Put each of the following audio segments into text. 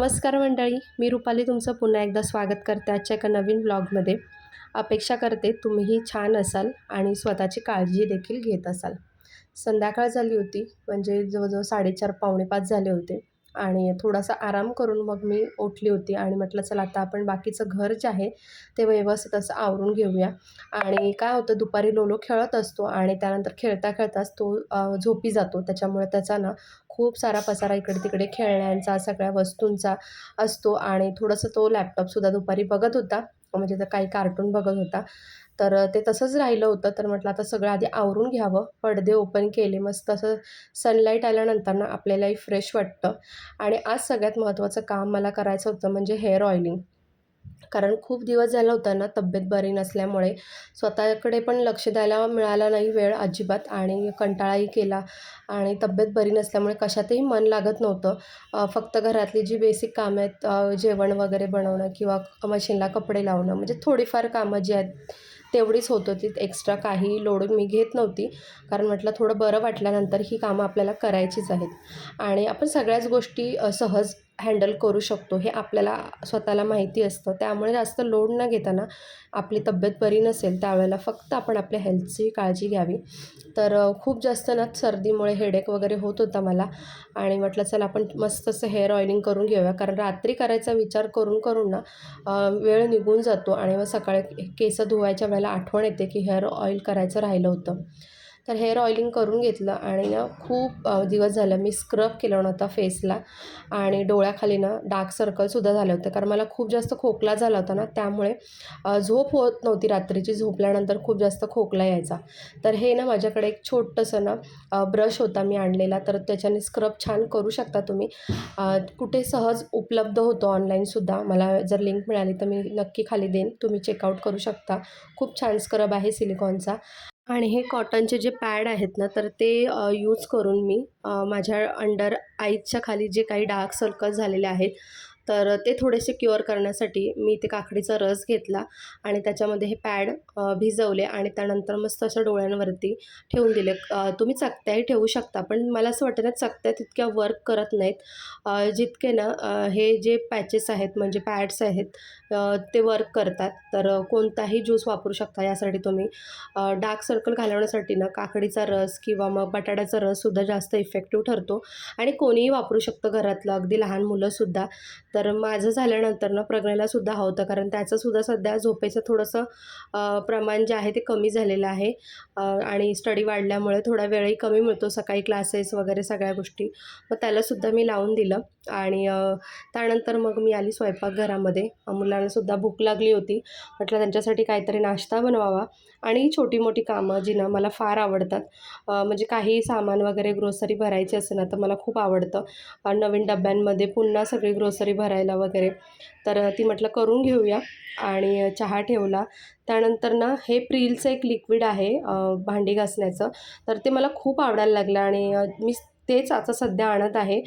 नमस्कार मंडळी, मी रुपाली तुमचं पुन्हा एकदा स्वागत करते आजच्या एका नवीन ब्लॉगमध्ये। अपेक्षा करते तुम्हीही छान असाल आणि स्वतःची काळजी देखील घेत असाल। संध्याकाळ झाली होती, म्हणजे जवळजवळ 4:30 पावणे 5 झाले होते आणि थोडासा आराम करून मग मी उठली होती आणि म्हटलं चला आता आपण बाकीचं घर जे आहे ते व्यवस्थित असं आवरून घेऊया। आणि काय होतं, दुपारी लोलो खेळत असतो आणि त्यानंतर खेळता खेळताच तो झोपी जातो। त्याच्यामुळे त्याचा ना खूप सारा पसारा इकडे तिकडे खेळण्यांचा, सगळ्या वस्तूंचा असतो आणि थोडंसं तो लॅपटॉपसुद्धा दुपारी बघत होता, म्हणजे तर काही कार्टून बघत होता। तर ते तसंच राहिलं होतं, तर म्हटलं आता सगळं आधी आवरून घ्यावं। पडदे ओपन केले, मस्त असं सनलाईट आल्यानंतर ना आपल्यालाही फ्रेश वाटतं। आणि आज सगळ्यात महत्त्वाचं काम मला करायचं होतं, म्हणजे हेअर ऑइलिंग। कारण खूप दिवस झाला होता ना तब्येत बरी नसल्यामुळे स्वतःकडे पण लक्ष द्यायला मिळालं नाही वेळ अजिबात, आणि कंटाळाही केला आणि तब्येत बरी नसल्यामुळे कशातही मन लागत नव्हतं। फक्त घरातली जी बेसिक कामं आहेत, जेवण वगैरे बनवणं किंवा मशीनला कपडे लावणं, म्हणजे थोडीफार कामं जी आहेत तेवढीच होत होती। एक्स्ट्रा काही लोड मी घेत नव्हती, कारण म्हटलं थोडं बरं वाटल्यानंतर ही कामं आपल्याला करायचीच आहेत आणि आपण सगळ्याच गोष्टी सहज हँडल करू शकतो हे आपल्याला स्वतःला माहिती असतं। त्यामुळे जास्त लोड न घेताना आपली तब्येत बरी नसेल त्यावेळेला फक्त आपण आपल्या हेल्थची काळजी घ्यावी। तर खूप जास्त ना सर्दीमुळे हेडेक वगैरे होत होता मला आणि म्हटलं चला आपण मस्त असं हेअर ऑइलिंग करून घेऊया, कारण रात्री करायचा विचार करून करून ना वेळ निघून जातो आणि मग सकाळी केस धुवायच्या वेळेला आठवण येते की हेअर ऑइल करायचं राहिलं होतं। तर हेअर ऑइलिंग करून घेतलं आणि ना खूप दिवस झालं मी स्क्रब केलं नव्हता फेसला आणि डोळ्याखाली ना डार्क सर्कलसुद्धा झाले होते, कारण मला खूप जास्त खोकला झाला होता ना, त्यामुळे झोप होत नव्हती। रात्रीची झोपल्यानंतर खूप जास्त खोकला यायचा। तर हे ना माझ्याकडे एक छोटंसं ना ब्रश होता मी आणलेला, तर त्याच्याने स्क्रब छान करू शकता तुम्ही। कुठे सहज उपलब्ध होतो ऑनलाईनसुद्धा, मला जर लिंक मिळाली तर मी नक्की खाली देईन, तुम्ही चेकआउट करू शकता। खूप छान स्क्रब आहे सिलिकॉनचा। आणि हे कॉटनचे जे पॅड आहेत ना, तर ते यूज करून मी माझ्या अंडर आईजच्या खाली जे काही डार्क सर्कल झालेले आहेत तर ते थोडेसे क्युअर करण्यासाठी मी ते काकडीचा रस घेतला आणि त्याच्यामध्ये हे पॅड भिजवले आणि त्यानंतर मस्त असं डोळ्यांवरती ठेवून दिले। तुम्ही चकत्याही ठेवू शकता, पण मला असं वाटतं ना चकत्या तितक्या वर्क करत नाहीत जितके ना हे जे पॅचेस आहेत, म्हणजे पॅड्स आहेत ते वर्क करतात। तर कोणताही ज्यूस वापरू शकता यासाठी तुम्ही। डार्क सर्कल घालवण्यासाठी ना काकडीचा रस किंवा मग बटाट्याचा रससुद्धा जास्त इफेक्टिव्ह ठरतो आणि कोणीही वापरू शकतं घरातलं, अगदी लहान मुलंसुद्धा। तर माझं झाल्यानंतर ना प्रज्ञालासुद्धा होतं, कारण त्याचंसुद्धा सध्या झोपेचं थोडंसं प्रमाण जे आहे ते कमी झालेलं आहे आणि स्टडी वाढल्यामुळे थोडा वेळही कमी मिळतो, सकाळी क्लासेस वगैरे सगळ्या गोष्टी, मग त्यालासुद्धा मी लावून दिलं। आणि त्यानंतर मग मी आली स्वयंपाकघरामध्ये। मुलांनासुद्धा भूक लागली होती, म्हटलं त्यांच्यासाठी काहीतरी नाश्ता बनवावा आणि छोटी मोठी कामं जी ना मला फार आवडतात, म्हणजे काही सामान वगैरे ग्रोसरी भरायची असेल ना तर मला खूप आवडतं नवीन डब्यांमध्ये पुन्हा सगळी ग्रोसरी भरायला वगैरे, तर ती म्हटलं करून घेऊया आणि चहा ठेवला। त्यानंतर ना हे प्रिलचं एक लिक्विड आहे भांडी घासण्याचं, तर ते मला खूप आवडायला लागलं आणि मी तेच आता सध्या आणत आहे।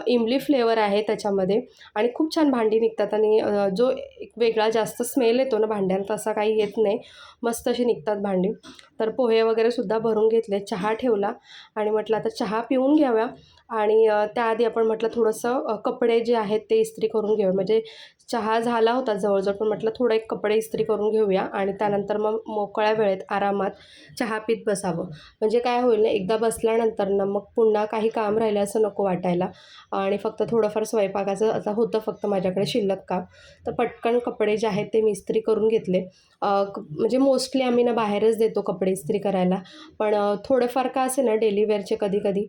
इमली फ्लेवर आहे त्याच्यामध्ये आणि खूप छान भांडी निघतात आणि जो एक वेगळा जास्त स्मेल येतो ना भांड्यांना तसा काही येत नाही, मस्त अशी निघतात भांडी। तर पोहे वगैरेसुद्धा भरून घेतले, चहा ठेवला आणि म्हटलं आता चहा पिऊन घ्याव्या आणि त्याआधी आपण म्हटलं थोडंसं कपडे जे आहेत ते इस्त्री करून घेऊया। म्हणजे चहा झाला होता जवळजवळ, पण म्हटलं थोडं एक कपडे इस्त्री करून घेऊया आणि त्यानंतर मग मोकळ्या वेळेत आरामात चहा पीत बसावं। म्हणजे काय होईल ना, एकदा बसल्यानंतर ना मग पुन्हा काही काम राहिलं असं नको वाटायला आणि फक्त थोडंफार स्वयंपाकाचं आता होतं फक्त माझ्याकडे शिल्लक काम, तर पटकन कपडे जे आहेत ते मी इस्त्री करून घेतले। म्हणजे मोस्टली आम्ही ना बाहेरच देतो कपडे इस्त्री करायला, पण थोडंफार का असे ना डेली वेअरचे कधी कधी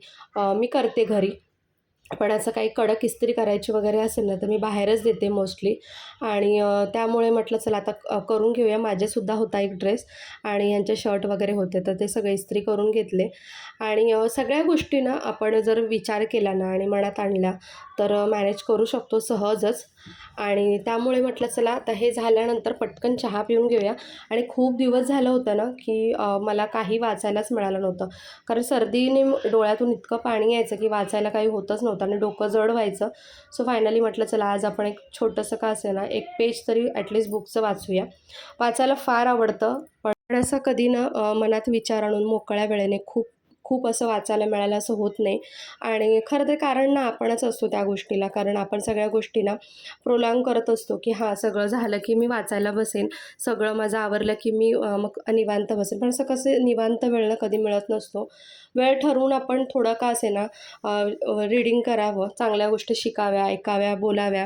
मी करते घरी, पण असं काही कडक इस्त्री करायची वगैरे असेल ना तर मी बाहेरच देते मोस्टली। आणि त्यामुळे म्हटलं चला आता करून घेऊया। माझेसुद्धा होता एक ड्रेस आणि यांचे शर्ट वगैरे होते, तर ते सगळे इस्त्री करून घेतले आणि सगळ्या गोष्टी ना आपण जर विचार केला ना आणि मनात आणला तर मॅनेज करू शकतो सहजच। आणि त्यामुळे म्हटलं चला आता हे झाल्यानंतर पटकन चहा पिऊन घेऊया। आणि खूप दिवस झालं होतं ना की मला काही वाचायलाच मिळालं नव्हतं, कारण सर्दीने डोळ्यातून इतकं पाणी यायचं की वाचायला काही होतच नव्हतं आणि डोकं जड व्हायचं। सो फायनली म्हटलं चला आज आपण एक छोटंसं का असेना एक पेज तरी ॲटलिस्ट बुकचं वाचूया। वाचायला फार आवडतं, पण असं कधी ना मनात विचार आणून मोकळ्या वेळेने खूप खूप असं वाचायला मिळालं असं होत नाही. आणि खरं तर कारण ना आपणच असतो त्या गोष्टीला. कारण आपण सगळ्या गोष्टी ना प्रोलॉन्ग करत असतो, की हां, सगळं झालं की मी वाचायला बसेन, सगळं माझं आवरलं की मी मग निवांत बसेन. पण असं कसं निवांत वेळ ना कधी मिळत नसतो. वेळ ठरवून आपण थोडं का असेना रीडिंग करावं, चांगल्या गोष्टी शिकाव्या, ऐकाव्या, बोलाव्या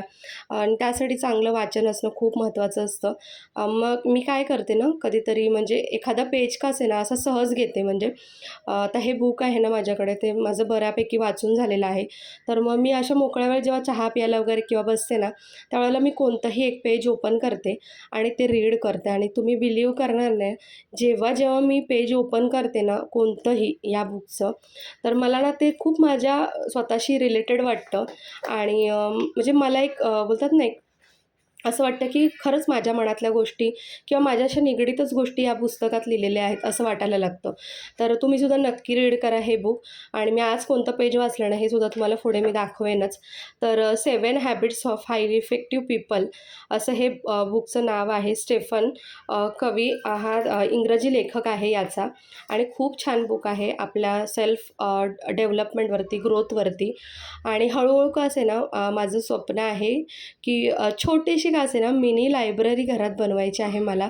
आणि त्यासाठी चांगलं वाचन असणं खूप महत्त्वाचं असतं. मग मी काय करते ना कधीतरी म्हणजे एखादा पेज का असेना असा सहज घेते म्हणजे आता हे बुक आहे ना माझ्याकडे ते माझं बऱ्यापैकी वाचून झालेलं आहे. तर मग मी अशा मोकळ्या वेळेत जेव्हा चहा प्यायला वगैरे किंवा बसते ना, त्यावेळेला मी कोणतंही एक पेज ओपन करते आणि ते रीड करते आणि तुम्ही बिलीव्ह करणार नाही, जेव्हा मी पेज ओपन करते ना कोणतंही या बुकचं, तर मला ना ते खूप माझ्या स्वतःशी रिलेटेड वाटतं आणि म्हणजे मला एक बोलतात ना एक असं वाटतं की खरंच माझ्या मनातल्या गोष्टी किंवा माझ्याशी निगडीतच गोष्टी या पुस्तकात लिहिलेल्या आहेत असं वाटायला लागतं. तर तुम्हीसुद्धा नक्की रीड करा हे बुक आणि मी आज कोणतं पेज वाचलं ना हे सुद्धा तुम्हाला पुढे मी दाखवेनच. तर 7 habits of highly effective people असं हे बुकचं नाव आहे. स्टेफन कवी हा इंग्रजी लेखक आहे याचा आणि खूप छान बुक आहे आपल्या सेल्फ डेव्हलपमेंटवरती, ग्रोथवरती आणि हळूहळू का असेना माझं स्वप्न आहे की छोटीशी का असेना मिनी लायब्ररी घरात बनवायची आहे मला.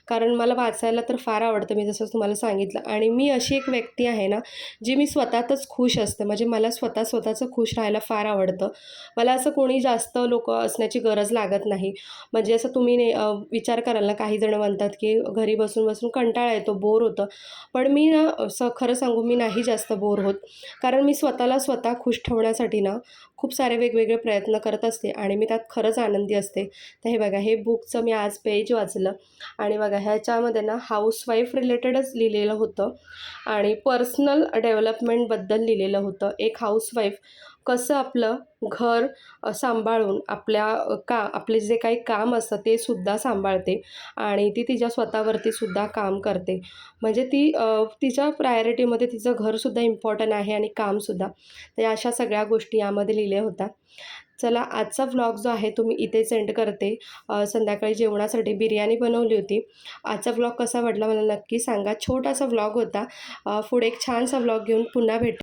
कारण मला वाचायला तर फार आवडतं मी जसं तुम्हाला सांगितलं आणि मी अशी एक व्यक्ती आहे ना, जी मी स्वतःतच खुश असते. म्हणजे मला स्वतःचं खुश राहायला फार आवडतं. मला असं कोणी जास्त लोकं असण्याची गरज लागत नाही. म्हणजे असं तुम्ही विचार कराल ना, काही जण म्हणतात की घरी बसून कंटाळा येतो, बोर होतं. पण मी ना असं खरं सांगू मी नाही जास्त बोर होत. कारण मी स्वतः खुश ठेवण्यासाठी ना, खूप सारे वेगवेगळे प्रयत्न करत असते आणि मी त्यात खरंच आनंदी असते. तर हे बघा हे बुकचं मी आज पेज वाचलं आणि बघा ह्याच्यामध्ये ना हाऊसवाईफ रिलेटेडच लिहिलेलं होतं आणि पर्सनल डेव्हलपमेंटबद्दल लिहिलेलं होतं. एक हाऊसवाईफ कसं आपलं घर सांभाळून आपले जे काही काम असतं ते सुद्धा सांभाळते आणि ती तिच्या स्वतःवरती सुद्धा काम करते. म्हणजे ती तिच्या प्रायोरिटीमध्ये तिचं घरसुद्धा इम्पॉर्टंट आहे आणि कामसुद्धा. तर या अशा सगळ्या गोष्टी यामध्ये लिहिल्या होत्या. चला आजचा व्लॉग जो आहे तो मी इथेच एंड करते. संध्याकाळी जेवणासाठी बिर्याणी बनवली होती. आजचा व्लॉग कसा वाटला मला नक्की सांगा. छोटासा व्लॉग होता. पुढे एक छानसा व्लॉग घेऊन पुन्हा भेटू.